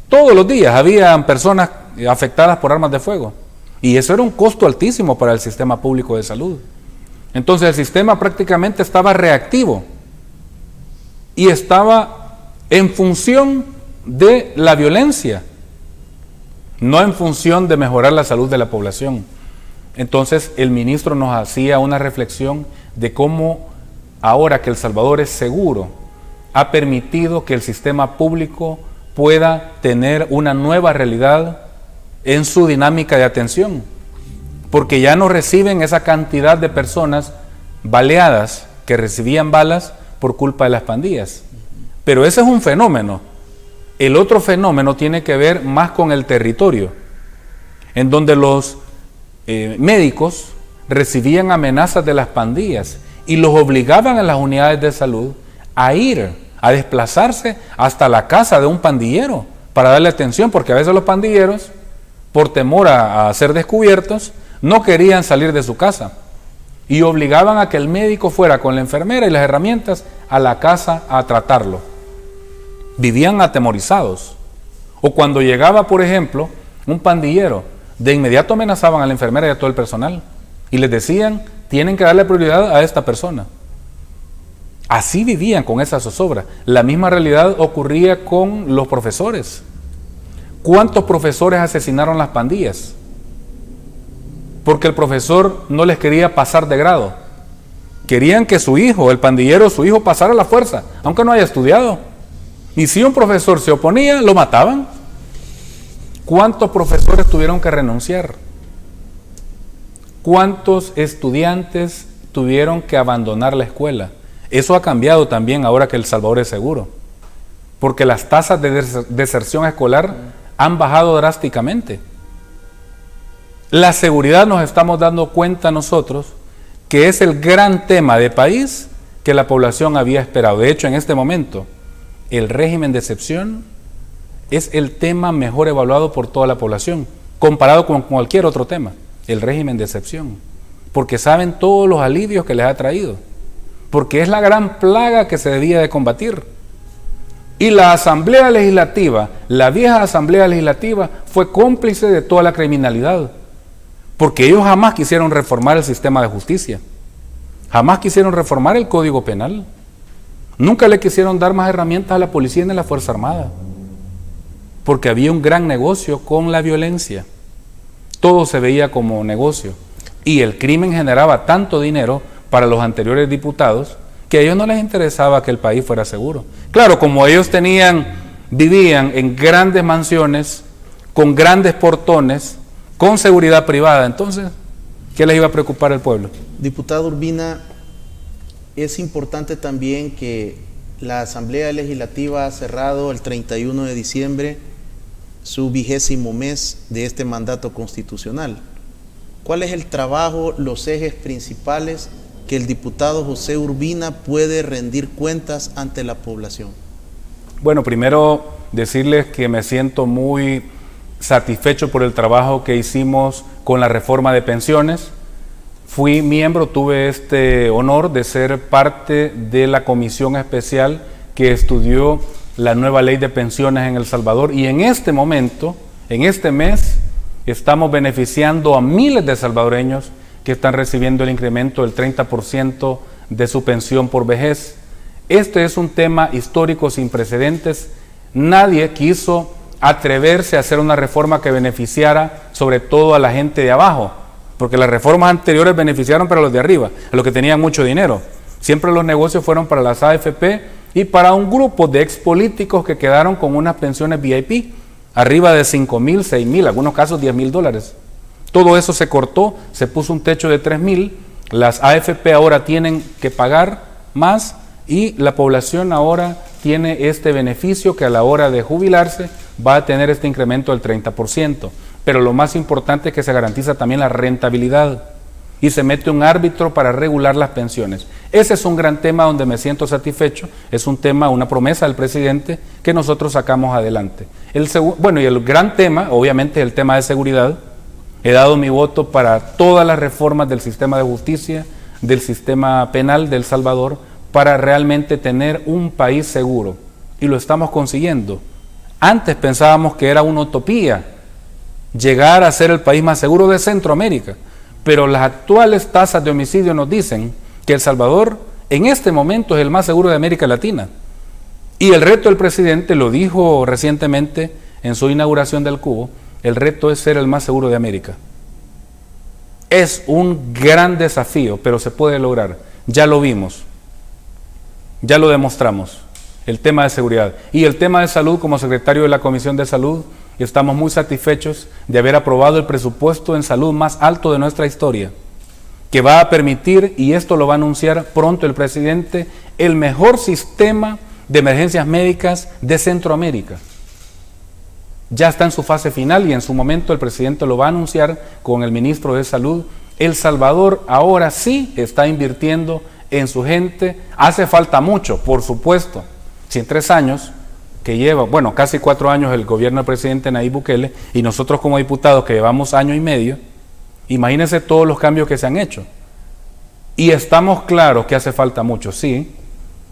Todos los días habían personas afectadas por armas de fuego. Y eso era un costo altísimo para el sistema público de salud. Entonces el sistema prácticamente estaba reactivo y estaba en función de la violencia, no en función de mejorar la salud de la población. Entonces el ministro nos hacía una reflexión de cómo ahora que El Salvador es seguro, ha permitido que el sistema público pueda tener una nueva realidad en su dinámica de atención, porque ya no reciben esa cantidad de personas baleadas que recibían balas por culpa de las pandillas. Pero ese es un fenómeno. El otro fenómeno tiene que ver más con el territorio, en donde los médicos recibían amenazas de las pandillas y los obligaban a las unidades de salud a ir, a desplazarse hasta la casa de un pandillero para darle atención, porque a veces los pandilleros, por temor a ser descubiertos, no querían salir de su casa y obligaban a que el médico fuera con la enfermera y las herramientas a la casa a tratarlo. Vivían atemorizados. O cuando llegaba, por ejemplo, un pandillero, de inmediato amenazaban a la enfermera y a todo el personal y les decían, tienen que darle prioridad a esta persona. Así vivían con esa zozobra. La misma realidad ocurría con los profesores. ¿Cuántos profesores asesinaron las pandillas? Porque el profesor no les quería pasar de grado. Querían que su hijo, el pandillero, su hijo pasara a la fuerza, aunque no haya estudiado. Y si un profesor se oponía, lo mataban. ¿Cuántos profesores tuvieron que renunciar? ¿Cuántos estudiantes tuvieron que abandonar la escuela? Eso ha cambiado también ahora que El Salvador es seguro, porque las tasas de deserción escolar han bajado drásticamente. La seguridad, nos estamos dando cuenta nosotros que es el gran tema de país que la población había esperado. De hecho, en este momento, el régimen de excepción es el tema mejor evaluado por toda la población, comparado con cualquier otro tema, el régimen de excepción, porque saben todos los alivios que les ha traído, porque es la gran plaga que se debía de combatir. Y la Asamblea Legislativa, la vieja Asamblea Legislativa, fue cómplice de toda la criminalidad, porque ellos jamás quisieron reformar el sistema de justicia, jamás quisieron reformar el Código Penal, nunca le quisieron dar más herramientas a la policía ni a la Fuerza Armada, porque había un gran negocio con la violencia. Todo se veía como negocio y el crimen generaba tanto dinero para los anteriores diputados que a ellos no les interesaba que el país fuera seguro. Claro, como ellos vivían en grandes mansiones, con grandes portones, con seguridad privada, entonces, ¿qué les iba a preocupar al pueblo? Diputado Urbina, es importante también que la Asamblea Legislativa ha cerrado el 31 de diciembre su 20º mes de este mandato constitucional. ¿Cuál es el trabajo, los ejes principales que el diputado José Urbina puede rendir cuentas ante la población? Bueno, primero decirles que me siento muy satisfecho por el trabajo que hicimos con la reforma de pensiones. Fui miembro, tuve este honor de ser parte de la comisión especial que estudió la nueva ley de pensiones en El Salvador, y en este momento, en este mes, estamos beneficiando a miles de salvadoreños que están recibiendo el incremento del 30% de su pensión por vejez. Este es un tema histórico sin precedentes. Nadie quiso atreverse a hacer una reforma que beneficiara sobre todo a la gente de abajo, porque las reformas anteriores beneficiaron para los de arriba, a los que tenían mucho dinero. Siempre los negocios fueron para las AFP y para un grupo de expolíticos que quedaron con unas pensiones VIP, arriba de 5,000, 6,000, algunos casos $10,000. Todo eso se cortó, se puso un techo de 3,000, las AFP ahora tienen que pagar más y la población ahora tiene este beneficio que a la hora de jubilarse va a tener este incremento del 30%. Pero lo más importante es que se garantiza también la rentabilidad y se mete un árbitro para regular las pensiones. Ese es un gran tema donde me siento satisfecho, es un tema, una promesa del presidente que nosotros sacamos adelante. Y el gran tema, obviamente, es el tema de seguridad. He dado mi voto para todas las reformas del sistema de justicia, del sistema penal de El Salvador, para realmente tener un país seguro, y lo estamos consiguiendo. Antes pensábamos que era una utopía llegar a ser el país más seguro de Centroamérica, pero las actuales tasas de homicidio nos dicen que El Salvador en este momento es el más seguro de América Latina. Y el reto del presidente, lo dijo recientemente en su inauguración del Cubo, el reto es ser el más seguro de América. Es un gran desafío, pero se puede lograr. Ya lo vimos, ya lo demostramos, el tema de seguridad. Y el tema de salud, como secretario de la Comisión de Salud, estamos muy satisfechos de haber aprobado el presupuesto en salud más alto de nuestra historia, que va a permitir, y esto lo va a anunciar pronto el presidente, el mejor sistema de emergencias médicas de Centroamérica. Ya está en su fase final y en su momento el presidente lo va a anunciar con el ministro de Salud. El Salvador ahora sí está invirtiendo en su gente. Hace falta mucho, por supuesto. Si en 3 años que lleva, casi 4 años el gobierno del presidente Nayib Bukele, y nosotros como diputados que llevamos 1 año y medio, imagínense todos los cambios que se han hecho. Y estamos claros que hace falta mucho, sí.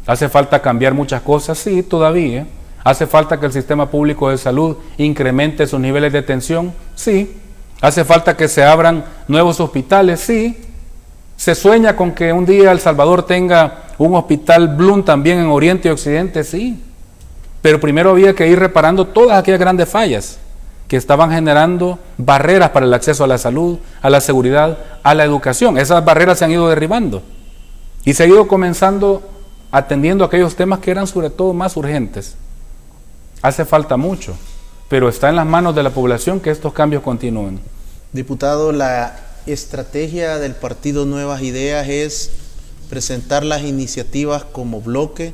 Hace falta cambiar muchas cosas, sí, todavía. Hace falta que el sistema público de salud incremente sus niveles de atención, sí. Hace falta que se abran nuevos hospitales, sí. Se sueña con que un día El Salvador tenga un hospital Blum también en Oriente y Occidente, sí. Pero primero había que ir reparando todas aquellas grandes fallas que estaban generando barreras para el acceso a la salud, a la seguridad, a la educación. Esas barreras se han ido derribando y se ha ido comenzando atendiendo aquellos temas que eran sobre todo más urgentes. Hace falta mucho, pero está en las manos de la población que estos cambios continúen. Diputado, la estrategia del partido Nuevas Ideas es presentar las iniciativas como bloque,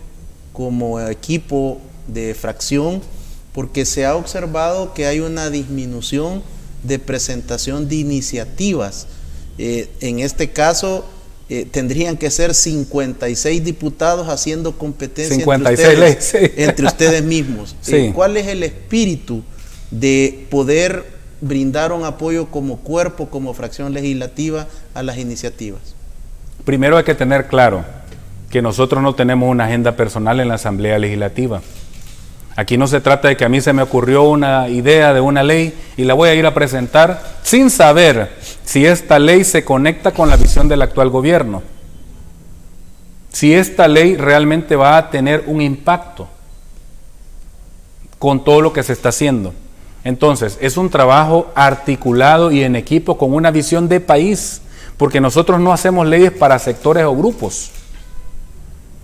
como equipo de fracción, porque se ha observado que hay una disminución de presentación de iniciativas. En este caso, tendrían que ser 56 diputados haciendo competencia 56 entre ustedes mismos. Sí. ¿Cuál es el espíritu de poder brindar un apoyo como cuerpo, como fracción legislativa a las iniciativas? Primero hay que tener claro que nosotros no tenemos una agenda personal en la Asamblea Legislativa. Aquí no se trata de que a mí se me ocurrió una idea de una ley y la voy a ir a presentar sin saber si esta ley se conecta con la visión del actual gobierno. Si esta ley realmente va a tener un impacto con todo lo que se está haciendo. Entonces, es un trabajo articulado y en equipo con una visión de país, porque nosotros no hacemos leyes para sectores o grupos.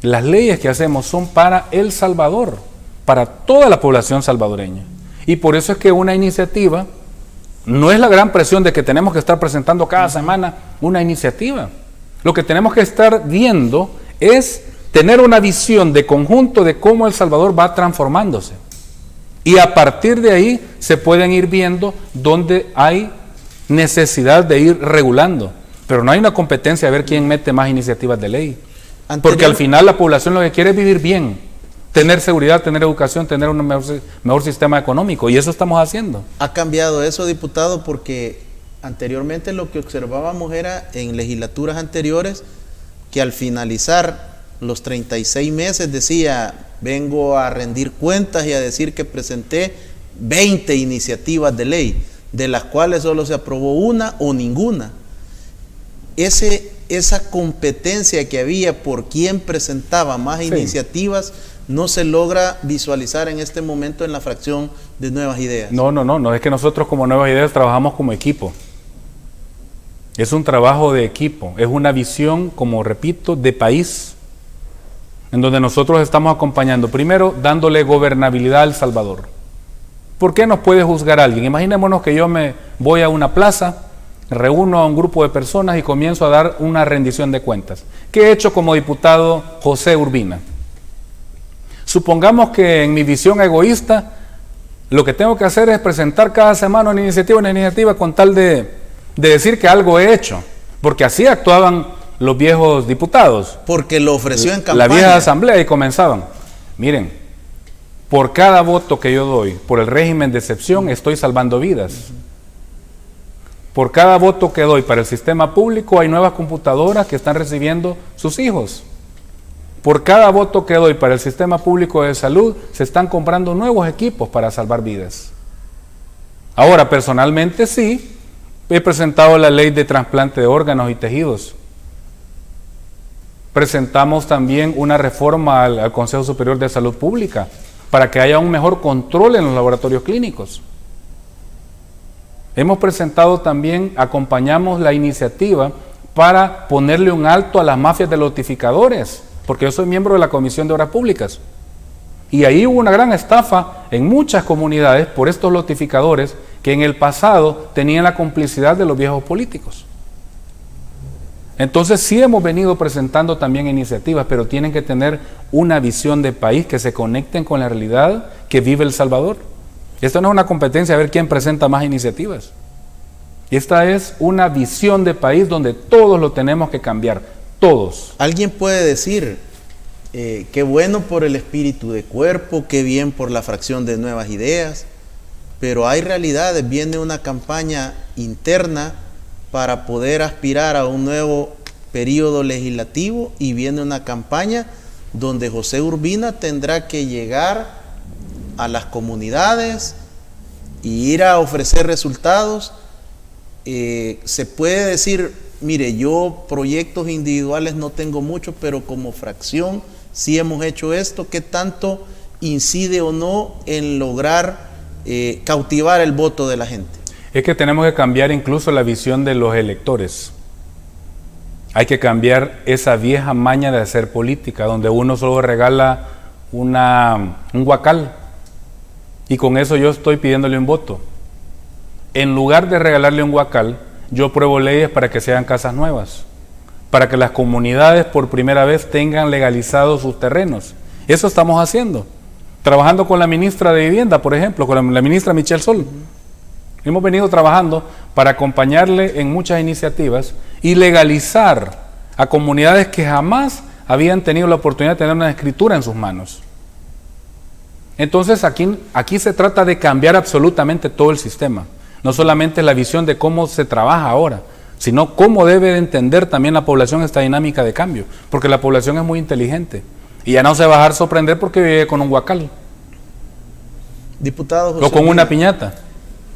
Las leyes que hacemos son para El Salvador, para toda la población salvadoreña. Y por eso es que una iniciativa no es la gran presión de que tenemos que estar presentando cada semana una iniciativa. Lo que tenemos que estar viendo es tener una visión de conjunto de cómo El Salvador va transformándose. Y a partir de ahí se pueden ir viendo dónde hay necesidad de ir regulando, pero no hay una competencia de ver quién mete más iniciativas de ley. Porque al final la población lo que quiere es vivir bien, tener seguridad, tener educación, tener un mejor sistema económico, y eso estamos haciendo. Ha cambiado eso, diputado, porque anteriormente lo que observábamos era en legislaturas anteriores que al finalizar los 36 meses decía: vengo a rendir cuentas y a decir que presenté 20 iniciativas de ley, de las cuales solo se aprobó una o ninguna. Esa competencia que había por quién presentaba más iniciativas no se logra visualizar en este momento en la fracción de Nuevas Ideas. No, es que nosotros como Nuevas Ideas trabajamos como equipo. Es un trabajo de equipo, es una visión, como repito, de país, en donde nosotros estamos acompañando, primero, dándole gobernabilidad a El Salvador. ¿Por qué nos puede juzgar alguien? Imaginémonos que yo me voy a una plaza, reúno a un grupo de personas y comienzo a dar una rendición de cuentas. ¿Qué he hecho como diputado José Urbina? Supongamos que en mi visión egoísta, lo que tengo que hacer es presentar cada semana una iniciativa con tal de decir que algo he hecho, porque así actuaban los viejos diputados. Porque lo ofreció en campaña. La vieja asamblea, y comenzaban: miren, por cada voto que yo doy por el régimen de excepción estoy salvando vidas. Por cada voto que doy para el sistema público hay nuevas computadoras que están recibiendo sus hijos. Por cada voto que doy para el sistema público de salud se están comprando nuevos equipos para salvar vidas. Ahora, personalmente sí, he presentado la ley de trasplante de órganos y tejidos. Presentamos también una reforma al Consejo Superior de Salud Pública para que haya un mejor control en los laboratorios clínicos. Hemos presentado también, acompañamos la iniciativa para ponerle un alto a las mafias de lotificadores, porque yo soy miembro de la Comisión de Obras Públicas. Y ahí hubo una gran estafa en muchas comunidades por estos lotificadores que en el pasado tenían la complicidad de los viejos políticos. Entonces sí hemos venido presentando también iniciativas, pero tienen que tener una visión de país que se conecten con la realidad que vive El Salvador. Esto no es una competencia a ver quién presenta más iniciativas. Esta es una visión de país donde todos lo tenemos que cambiar, todos. Alguien puede decir, qué bueno por el espíritu de cuerpo, qué bien por la fracción de Nuevas Ideas, pero hay realidades, viene una campaña interna para poder aspirar a un nuevo periodo legislativo y viene una campaña donde José Urbina tendrá que llegar a las comunidades y ir a ofrecer resultados. Se puede decir, mire, yo proyectos individuales no tengo mucho, pero como fracción sí hemos hecho esto. ¿Qué tanto incide o no en lograr cautivar el voto de la gente? Es que tenemos que cambiar incluso la visión de los electores. Hay que cambiar esa vieja maña de hacer política, donde uno solo regala un guacal y con eso yo estoy pidiéndole un voto. En lugar de regalarle un guacal, yo apruebo leyes para que se hagan casas nuevas, para que las comunidades por primera vez tengan legalizados sus terrenos. Eso estamos haciendo, trabajando con la ministra de Vivienda, por ejemplo, con la ministra Michelle Sol. Hemos venido trabajando para acompañarle en muchas iniciativas y legalizar a comunidades que jamás habían tenido la oportunidad de tener una escritura en sus manos. Entonces aquí se trata de cambiar absolutamente todo el sistema, no solamente la visión de cómo se trabaja ahora, sino cómo debe de entender también la población esta dinámica de cambio, porque la población es muy inteligente y ya no se va a dejar sorprender porque vive con un guacal, diputado José, o con una piñata.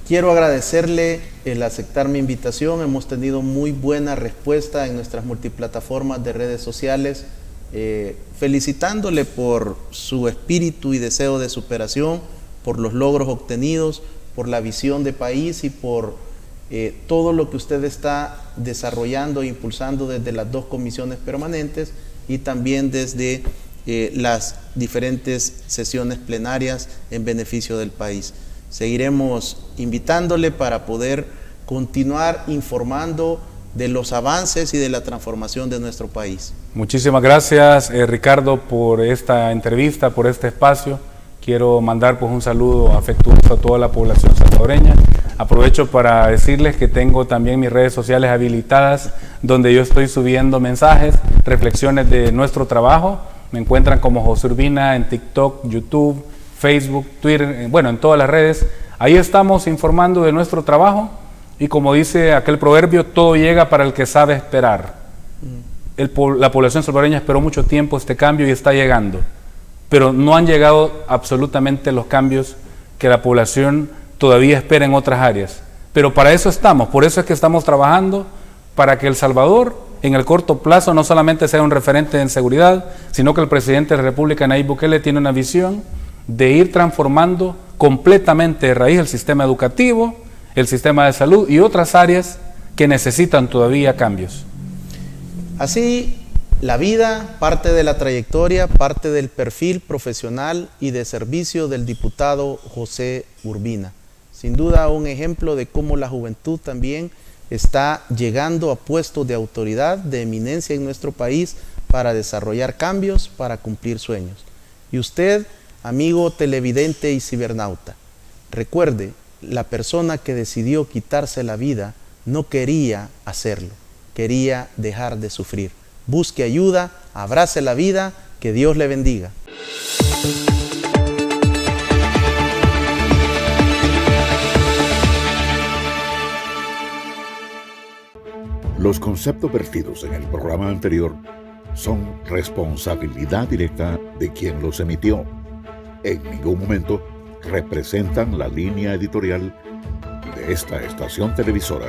Quiero agradecerle el aceptar mi invitación. Hemos tenido muy buena respuesta en nuestras multiplataformas de redes sociales, felicitándole por su espíritu y deseo de superación, por los logros obtenidos, por la visión de país y por todo lo que usted está desarrollando e impulsando desde las dos comisiones permanentes y también desde las diferentes sesiones plenarias en beneficio del país. Seguiremos invitándole para poder continuar informando de los avances y de la transformación de nuestro país. Muchísimas gracias, Ricardo, por esta entrevista, por este espacio. Quiero mandar pues un saludo afectuoso a toda la población salvadoreña. Aprovecho para decirles que tengo también mis redes sociales habilitadas, donde yo estoy subiendo mensajes, reflexiones de nuestro trabajo. Me encuentran como José Urbina en TikTok, YouTube, Facebook, Twitter, bueno, en todas las redes. Ahí estamos informando de nuestro trabajo y como dice aquel proverbio, todo llega para el que sabe esperar. La población salvadoreña esperó mucho tiempo este cambio y está llegando, pero no han llegado absolutamente los cambios que la población todavía espera en otras áreas. Pero para eso estamos, por eso es que estamos trabajando para que El Salvador en el corto plazo no solamente sea un referente en seguridad, sino que el presidente de la República, Nayib Bukele, tiene una visión de ir transformando completamente de raíz el sistema educativo, el sistema de salud y otras áreas que necesitan todavía cambios. Así, la vida, parte de la trayectoria, parte del perfil profesional y de servicio del diputado José Urbina. Sin duda un ejemplo de cómo la juventud también está llegando a puestos de autoridad, de eminencia en nuestro país para desarrollar cambios, para cumplir sueños. Y usted, amigo televidente y cibernauta, recuerde, la persona que decidió quitarse la vida no quería hacerlo, quería dejar de sufrir. Busque ayuda, abrace la vida, que Dios le bendiga. Los conceptos vertidos en el programa anterior son responsabilidad directa de quien los emitió. En ningún momento representan la línea editorial de esta estación televisora.